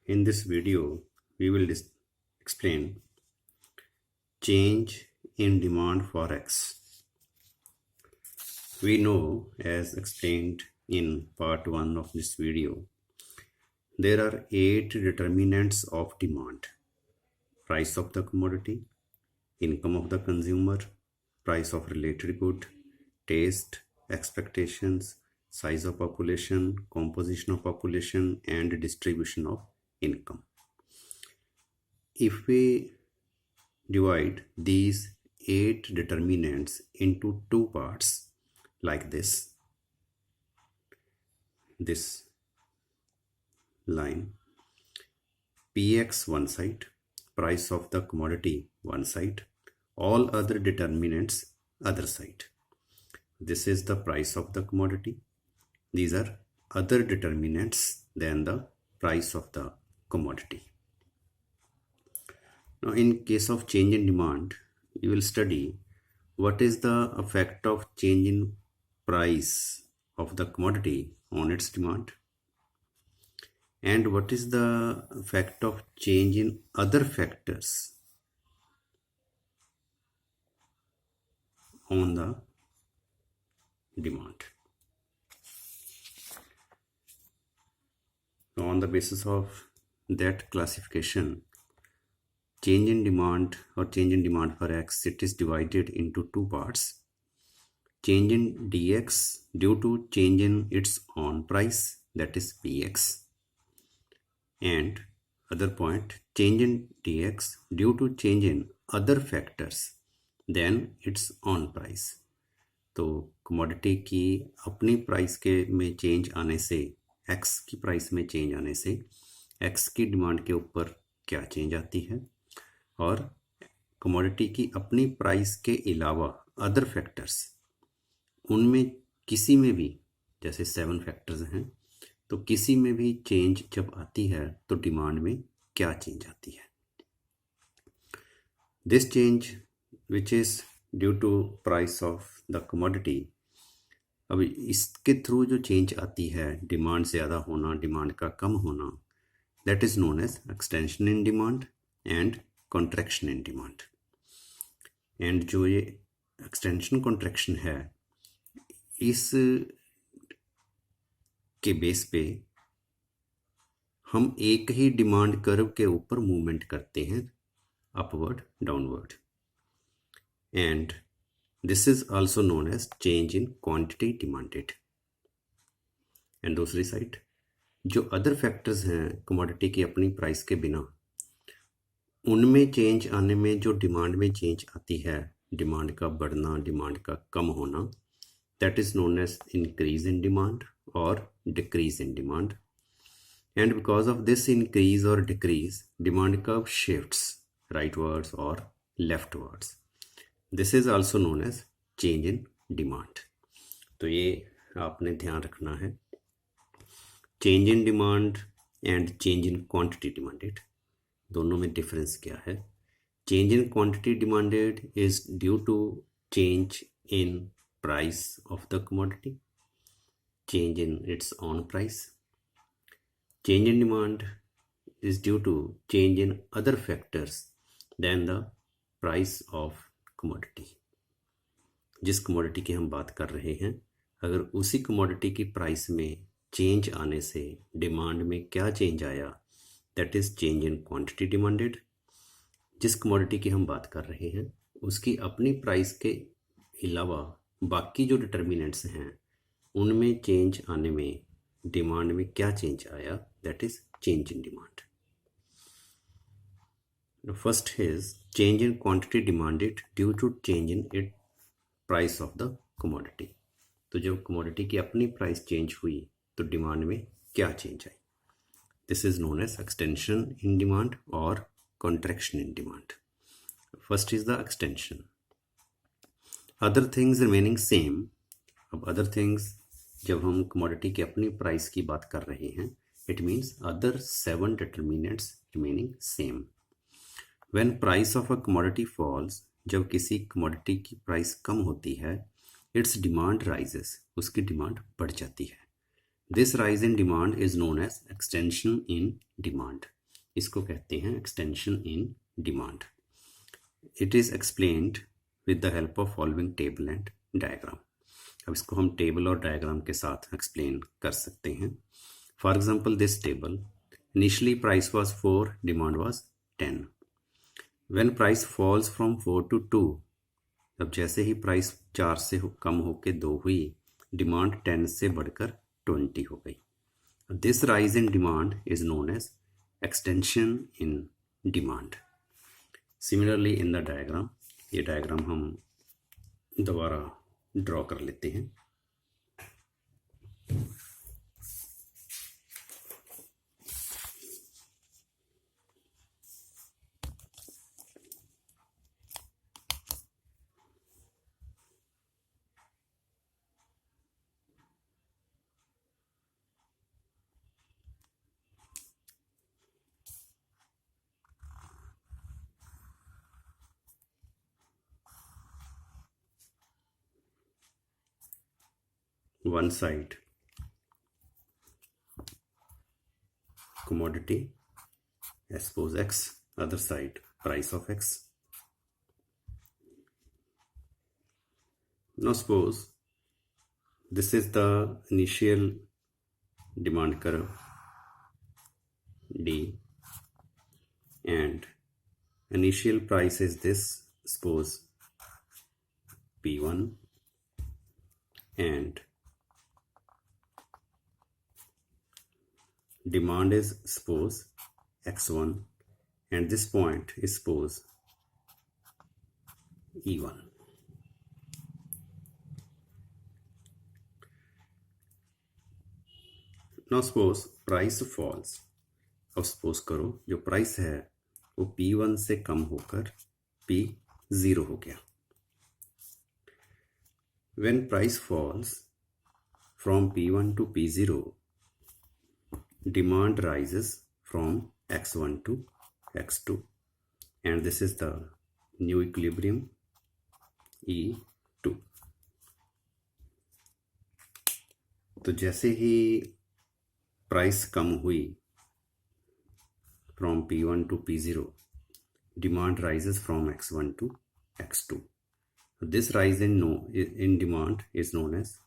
In this video, we will explain change in demand for X. We know, as explained in part 1 of this video, there are 8 determinants of demand: price of the commodity, income of the consumer, price of related good, taste, expectations, size of population, composition of population, and distribution of income. If we divide these 8 determinants into 2 parts like this line, Px one side, price of the commodity one side, all other determinants other side. This is the price of the commodity. These are other determinants than the price of the commodity. Now, in case of change in demand, you will study what is the effect of change in price of the commodity on its demand, and what is the effect of change in other factors on the demand. So on the basis of that classification, change in demand or change in demand for X, it is divided into 2 parts. Change in dx due to change in its own price, that is Px, and other point, change in dx due to change in other factors than its own price. तो commodity की अपनी price के में change आने से, x की price में change आने से एक्स की डिमांड के ऊपर क्या चेंज आती है, और कमोडिटी की अपनी प्राइस के अलावा अदर फैक्टर्स, उनमें किसी में भी, जैसे 7 फैक्टर्स हैं, तो किसी में भी चेंज जब आती है तो डिमांड में क्या चेंज आती है. This change which is due to price of the commodity, अब इसके थ्रू जो चेंज आती है, डिमांड ज़्यादा होना, डिमांड का कम होना, that is known as extension in demand and contraction in demand. And जो ये एक्सटेंशन कॉन्ट्रैक्शन है, इस के बेस पे हम एक ही डिमांड कर्व के ऊपर मूवमेंट करते हैं, upward downward, and this is also known as change in quantity demanded. And दूसरी साइड जो अदर फैक्टर्स हैं कमोडिटी की अपनी प्राइस के बिना, उनमें चेंज आने में जो डिमांड में चेंज आती है, डिमांड का बढ़ना, डिमांड का कम होना, that is known as increase in demand और decrease in demand. And because of this increase और decrease, demand curve shifts rightwards और leftwards. This is also known as change in demand. तो ये आपने ध्यान रखना है. Change in demand and change in quantity demanded, दोनों में डिफरेंस क्या है. Change in quantity demanded is due to change in price of the commodity, change in its own price. Change in demand is due to change in other factors than the price of commodity. जिस commodity की हम बात कर रहे हैं, अगर उसी commodity की प्राइस में चेंज आने से डिमांड में क्या चेंज आया, that is change in quantity demanded. जिस commodity की हम बात कर रहे हैं, उसकी अपनी प्राइस के अलावा बाकी जो डिटर्मिनेंट्स हैं, उनमें चेंज आने में डिमांड में क्या चेंज आया, that is change in demand. First is change in quantity demanded due to change in it price of the commodity. तो जब कमोडिटी की अपनी प्राइस चेंज हुई तो डिमांड में क्या चेंज आई, this is known as extension in demand और contraction in demand. First is the extension. Other things remaining same. अब अदर थिंग्स, जब हम कमोडिटी की अपनी प्राइस की बात कर रहे हैं, it means other 7 determinants remaining same. When price of a commodity falls, जब किसी कमोडिटी की प्राइस कम होती है, इट्स डिमांड राइजेस, उसकी डिमांड बढ़ जाती है. This rise in demand is known as extension in demand. इसको कहते हैं extension in demand. It is explained with the help of following table and diagram. अब इसको हम टेबल और डायग्राम के साथ एक्सप्लेन कर सकते हैं। For example this table, initially price was 4, demand was 10। When price falls from 4 to 2, अब जैसे ही प्राइस 4 से कम होकर 2 हुई, डिमांड 10 से बढ़कर 20 हो गई। This rise in demand is known as extension in demand. Similarly in the diagram, ये डायग्राम हम दोबारा ड्रॉ कर लेते हैं। One side commodity, I suppose X, other side price of X. Now suppose this is the initial demand curve D, and initial price is this, suppose P1, and demand is suppose X1, and this point is suppose E1. Now suppose price falls. अब suppose करो जो price है वो P1 से कम होकर P0 हो गया। When price falls from P1 to P0, demand rises from X1 to X2, and this is the new equilibrium E2. तो जैसे ही प्राइस कम हुई from P1 to P0, demand rises from X1 to X2. This rise in demand is known as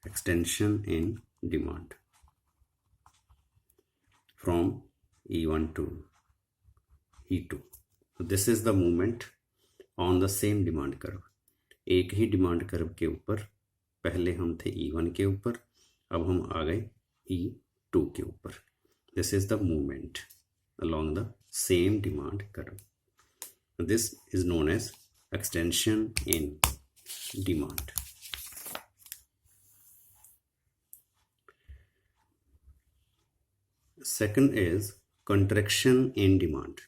extension in demand from E1 to E2. This is the movement on the same demand curve. एक ही demand curve के ऊपर, पहले हम थे E1 के ऊपर, अब हम आ गए E2 के ऊपर। This is the movement along the same demand curve. This is known as extension in demand. Second is contraction in demand.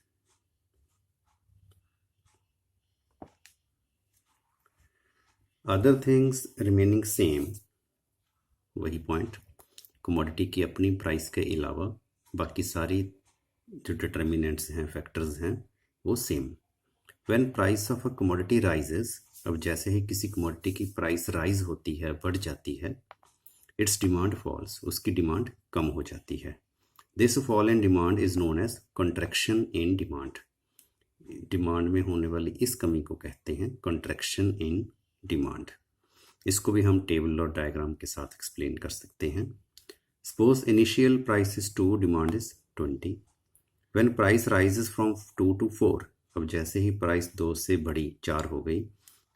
Other things remaining same, वही पॉइंट, कमोडिटी की अपनी प्राइस के अलावा बाकी सारी जो डिटर्मिनेंट्स हैं, फैक्टर्स हैं, वो same. When price of a commodity rises, अब जैसे ही किसी कमोडिटी की प्राइस राइज होती है, बढ़ जाती है, इट्स डिमांड फॉल्स, उसकी डिमांड कम हो जाती है। This fall in demand is known as contraction in demand. Demand में होने वाली इस कमी को कहते हैं कंट्रैक्शन इन डिमांड। इसको भी हम टेबल और डायग्राम के साथ एक्सप्लेन कर सकते हैं। Suppose initial price is 2, demand is 20। When price rises from 2 to 4, अब जैसे ही प्राइस 2 से बढ़ी 4 हो गई,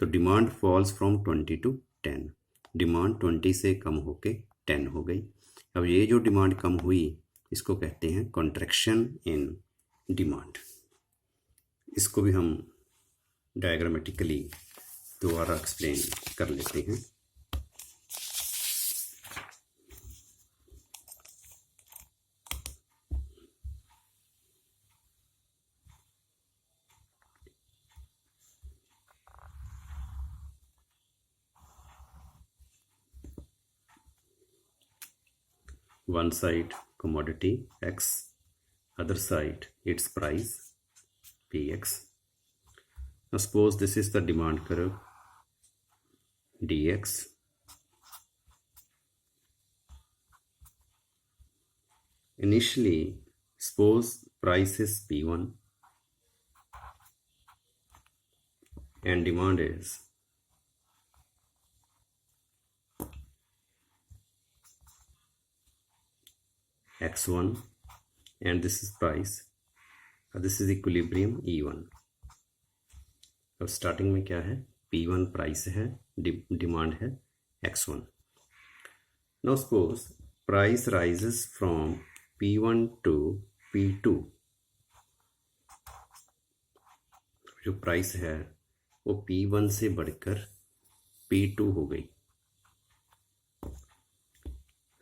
तो demand falls from 20 to 10। Demand 20 से कम होके 10 हो गई। अब ये जो डिमांड कम हुई, इसको कहते हैं कॉन्ट्रैक्शन इन डिमांड। इसको भी हम डायग्रामेटिकली दोबारा एक्सप्लेन कर लेते हैं। One side commodity X, other side its price Px. Now suppose this is the demand curve dx. Initially Suppose price is P1 and demand is X1 and this is price, this is equilibrium E1. अब starting में क्या है, P1 price है, demand है X1. Now suppose price rises from P1 to P2. जो price है वो P1 से बढ़कर P2 हो गई.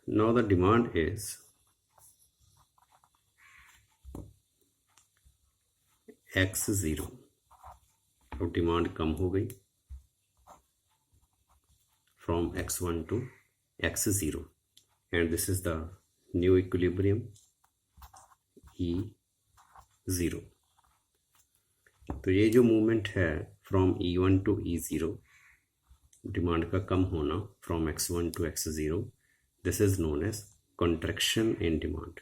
Now the demand is X0. अब डिमांड कम हो गई from X1 to X0 and this is the new equilibrium E0. तो ये जो मूवमेंट है from E1 to E0, demand का कम होना from X1 to X0, this is known as contraction in demand.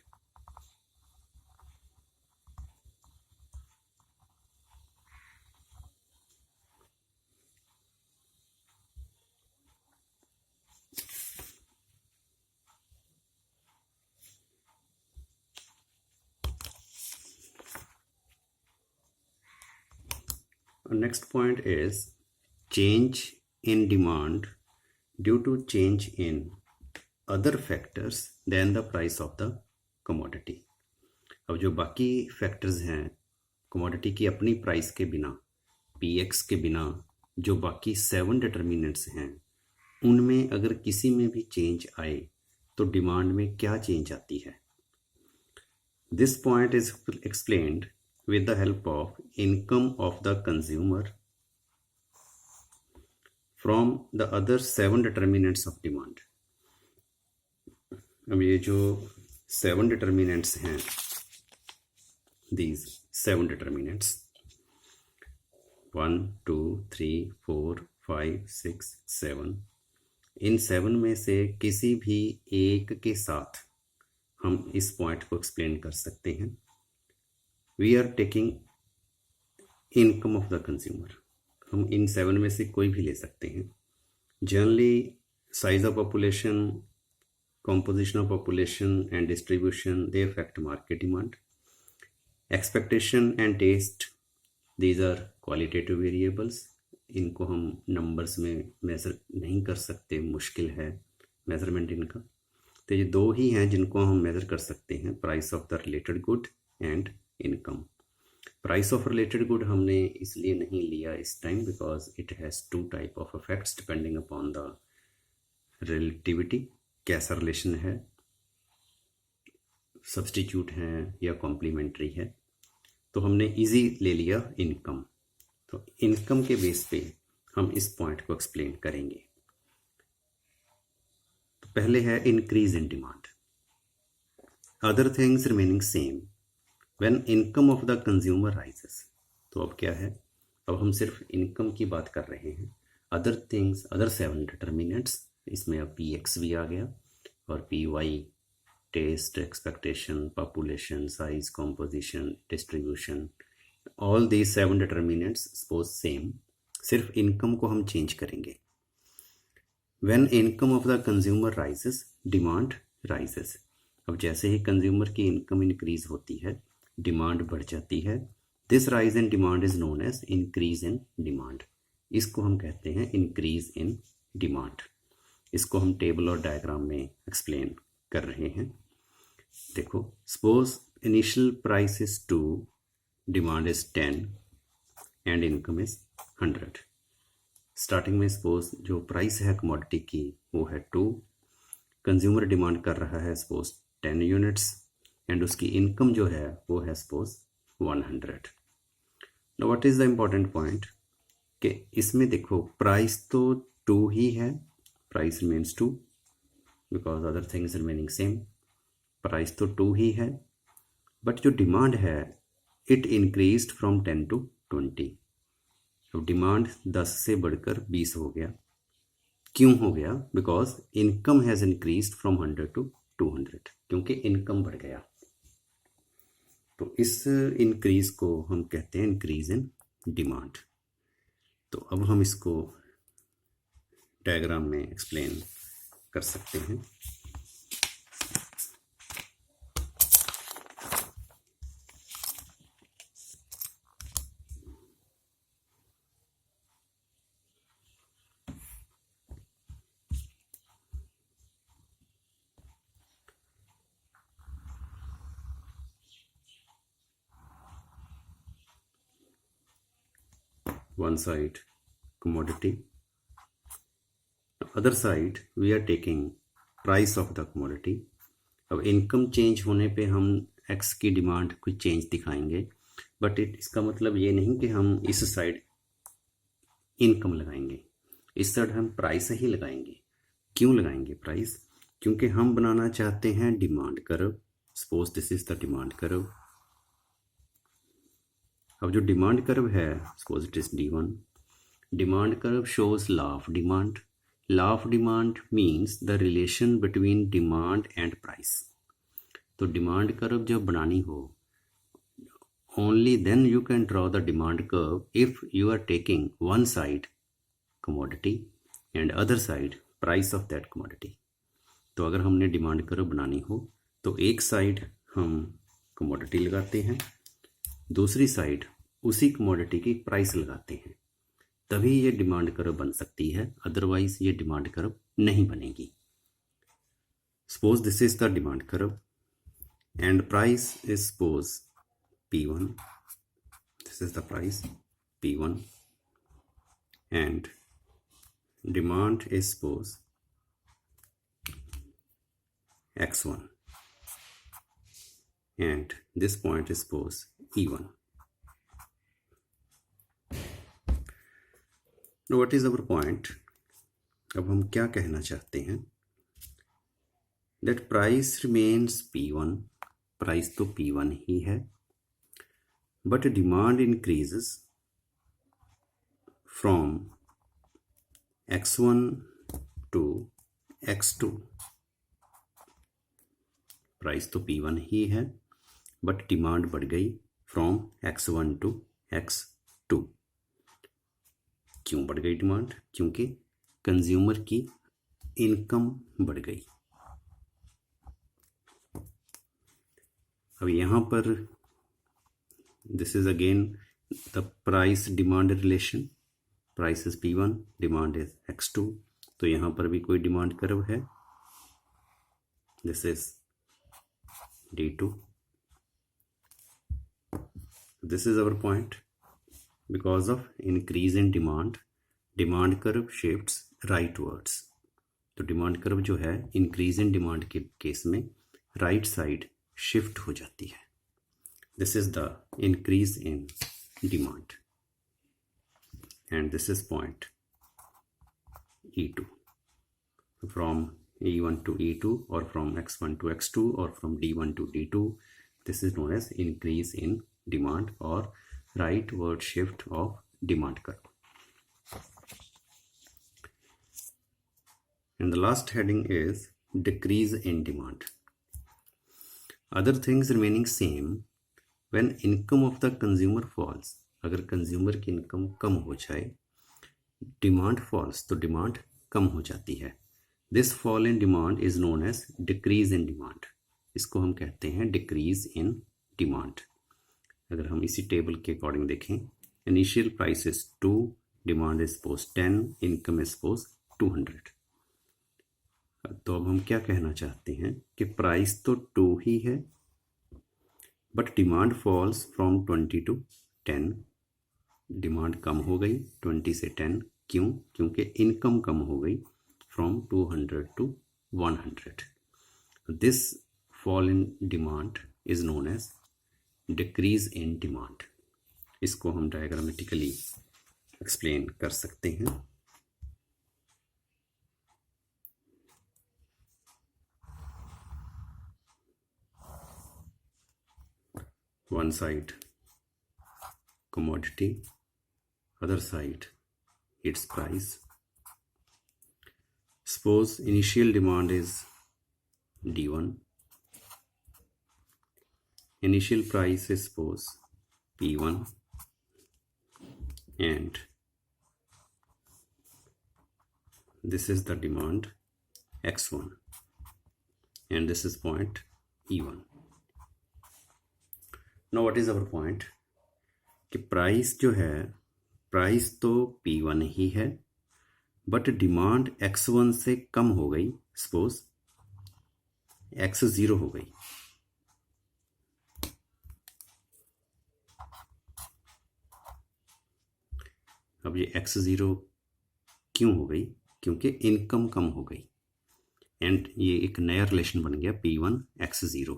Next point is change in demand due to change in other factors than the price of the commodity. अब जो बाकी factors हैं commodity की अपनी price के बिना, px के बिना, जो बाकी 7 डिटर्मिनेंट्स हैं उनमें अगर किसी में भी चेंज आए तो डिमांड में क्या चेंज आती है. This point is explained with the help of income of the consumer from the other 7 determinants of demand. अब ये जो 7 determinants हैं, these 7 determinants 1 2 3 4 5 6 7, इन 7 में से किसी भी एक के साथ हम इस पॉइंट को एक्सप्लेन कर सकते हैं. We are taking income of the consumer. हम इन 7 में से कोई भी ले सकते हैं. Generally, size of population, composition of population and distribution, they affect market demand. Expectation and taste, these are qualitative variables. इनको हम numbers में मेजर नहीं कर सकते, मुश्किल है मेजरमेंट इनका. तो ये 2 ही हैं जिनको हम मेजर कर सकते हैं, price of the related good and income. Price of related good हमने इसलिए नहीं लिया इस time because it has 2 type of effects depending upon the relativity. कैसा रिलेशन है, सब्सटीट्यूट है या कॉम्प्लीमेंट्री है. तो हमने इजी ले लिया इनकम. तो इनकम के बेस पे हम इस पॉइंट को एक्सप्लेन करेंगे. तो पहले है increase in demand. Other things remaining same when income of the consumer rises. तो अब क्या है, अब हम सिर्फ इनकम की बात कर रहे हैं. अदर थिंग्स, अदर 7 डिटर्मिनेंट्स, इसमें अब px भी आ गया और py, taste, expectation, population, size, composition, distribution, all these 7 determinants suppose same, सिर्फ इनकम को हम चेंज करेंगे. when income of the consumer rises, demand rises. अब जैसे ही कंज्यूमर की इनकम इंक्रीज होती है डिमांड बढ़ जाती है. This rise in demand is known as increase in demand. इसको हम कहते हैं इंक्रीज इन डिमांड. इसको हम टेबल और डायग्राम में एक्सप्लेन कर रहे हैं. देखो, suppose initial price is 2, demand is 10 and income is 100. Starting में सपोज जो प्राइस है कमोडिटी की वो है 2, कंज्यूमर डिमांड कर रहा है सपोज 10 यूनिट्स एंड उसकी इनकम जो है वो है suppose 100. Now what is the important point कि इसमें देखो प्राइस तो 2 ही है, price remains 2 because other things remaining same. Price तो 2 ही है बट जो डिमांड है इट इंक्रीज्ड फ्रॉम 10 to 20. तो डिमांड 10 से बढ़कर 20 हो गया. क्यों हो गया? Because income has increased from 100 to 200, क्योंकि इनकम बढ़ गया. तो इस इंक्रीज को हम कहते हैं इंक्रीज इन डिमांड। तो अब हम इसको डायग्राम में एक्सप्लेन कर सकते हैं। One side commodity, other side we are taking price of the commodity। अब इनकम चेंज होने पे हम एक्स की डिमांड कोई चेंज दिखाएंगे, बट इसका मतलब ये नहीं कि हम इस साइड इनकम लगाएंगे, इस साइड हम प्राइस ही लगाएंगे। क्यों लगाएंगे प्राइस? क्योंकि हम बनाना चाहते हैं demand curve. Suppose this is the demand curve. अब जो डिमांड कर्व है, suppose it is D1, demand curve shows law of demand. Law of demand means the relation between demand and price. तो demand curve जब बनानी हो, only then you can draw the demand curve if you are taking one side commodity and other side price of that commodity. तो अगर हमने demand curve बनानी हो तो एक साइड हम कमोडिटी लगाते हैं, दूसरी साइड उसी कमोडिटी की प्राइस लगाते हैं, तभी ये डिमांड कर्व बन सकती है, अदरवाइज ये डिमांड कर्व नहीं बनेगी। Suppose this is the demand curve and price is suppose P1, this is the price P1 and demand is suppose X1 and this point is suppose E1. Now what is our point? अब हम क्या कहना चाहते हैं? That price remains P1, price तो P1 ही है, but demand increases from X1 to X2। Price तो P1 ही है, बट डिमांड बढ़ गई फ्रॉम X1 to X2। क्यों बढ़ गई डिमांड? क्योंकि कंज्यूमर की इनकम बढ़ गई। अब यहाँ पर this is again the price demand relation। price is P1, demand is X2। तो यहाँ पर भी कोई डिमांड कर्व है, this is D2। this is our point। because of increase in demand, demand curve shifts rightwards। तो demand curve जो है increase in demand के केस में राइट साइड शिफ्ट हो जाती है। This is the increase in demand and this is point E2। from E1 to E2 or from X1 to X2 or from D1 to D2, this is known as increase in demand or rightward shift of demand curve। And the last heading is decrease in demand। Other things remaining same when income of the consumer falls। अगर consumer की income कम हो जाए, demand falls, तो demand कम हो जाती है। This fall in demand is known as decrease in demand. इसको हम कहते हैं डिक्रीज इन डिमांड। अगर हम इसी टेबल के अकॉर्डिंग देखें, initial price is 2, demand is suppose 10, income is suppose 200। तो अब हम क्या कहना चाहते हैं कि प्राइस तो 2 ही है, but demand falls from 20 to 10। Demand कम हो गई 20 से 10। क्यों? क्योंकि इनकम कम हो गई from 200 to 100। This fall in demand is known as decrease in demand. इसको हम डायग्रामेटिकली एक्सप्लेन कर सकते हैं। One side commodity, other side its price। Suppose initial demand is D1 initial price is suppose P1 and this is the demand X1 and this is point E1. Now what is our point कि price जो है, price तो P1 ही है but demand X1 से कम हो गई, suppose X0 हो गई। अब ये X0 क्यों हो गई? क्योंकि इनकम कम हो गई एंड ये एक नया रिलेशन बन गया P1 X0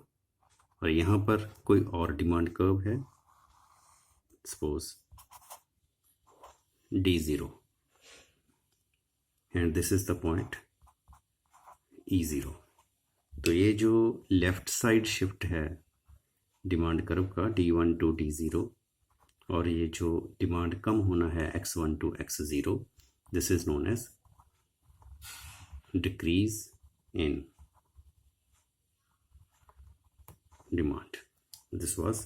और यहाँ पर कोई और डिमांड कर्व है, suppose D0 and this is the point E0। तो ये जो लेफ्ट साइड शिफ्ट है डिमांड कर्व का D1 टू D0 और ये जो डिमांड कम होना है X1 to X0, this is known as decrease in demand. This was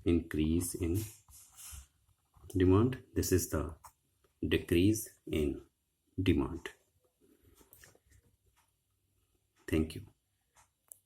increase in demand. This is the decrease in demand. Thank you.